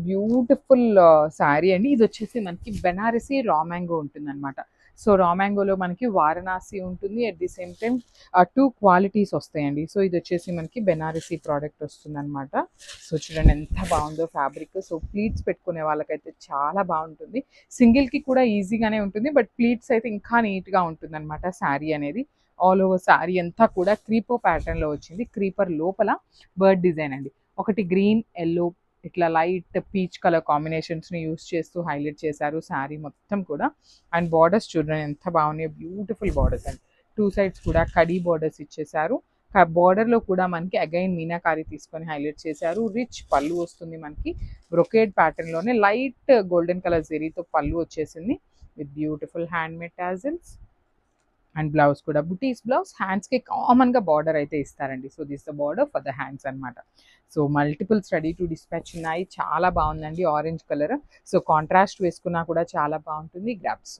Beautiful sari అండి. ఇది వచ్చేసి మనకి బెనారసి రా మ్యాంగో ఉంటుందన్నమాట. సో రా మ్యాంగోలో మనకి వారణాసి ఉంటుంది. At the same time 2 qualities వస్తాయండి. సో ఇది వచ్చేసి మనకి బెనారసి ప్రోడక్ట్ వస్తుందన్నమాట. సో చూడండి ఎంత బాగుందో ఫ్యాబ్రిక్. సో ప్లీట్స్ పెట్టుకునే వాళ్ళకైతే చాలా బాగుంటుంది. సింగిల్కి కూడా ఈజీగానే ఉంటుంది, బట్ ప్లీట్స్ అయితే ఇంకా నీట్గా ఉంటుందన్నమాట శారీ అనేది. ఆల్ ఓవర్ శారీ అంతా కూడా క్రీపర్ ప్యాటర్న్లో వచ్చింది. క్రీపర్ లోపల బర్డ్ డిజైన్ అండి. ఒకటి గ్రీన్, ఎల్లో, ఇట్లా లైట్ పీచ్ కలర్ కాంబినేషన్స్ని యూస్ చేస్తూ హైలైట్ చేశారు శారీ మొత్తం కూడా. అండ్ బార్డర్స్ చూడండి ఎంత బాగున్నాయి, బ్యూటిఫుల్ బార్డర్స్ అండి. 2 సైడ్స్ కూడా కడీ బార్డర్స్ ఇచ్చేసారు. బార్డర్లో కూడా మనకి అగైన్ మీనాకారి తీసుకొని హైలైట్ చేశారు. రిచ్ పళ్ళు వస్తుంది మనకి. బ్రొకేడ్ ప్యాటర్న్లోనే లైట్ గోల్డెన్ కలర్ జెరీతో పళ్ళు వచ్చేసింది with beautiful hand made tassels. And blouse కూడా బుటీస్ బ్లౌజ్. హ్యాండ్స్కి కామన్గా బార్డర్ అయితే ఇస్తారండి. So this the border for the hands అనమాట. సో మల్టిపుల్స్ రెడీ టు డిస్పాచ్ ఉన్నాయి. చాలా బాగుందండి ఆరెంజ్ కలర్. సో కాంట్రాస్ట్ వేసుకున్నా కూడా చాలా బాగుంటుంది. గ్రాప్స్.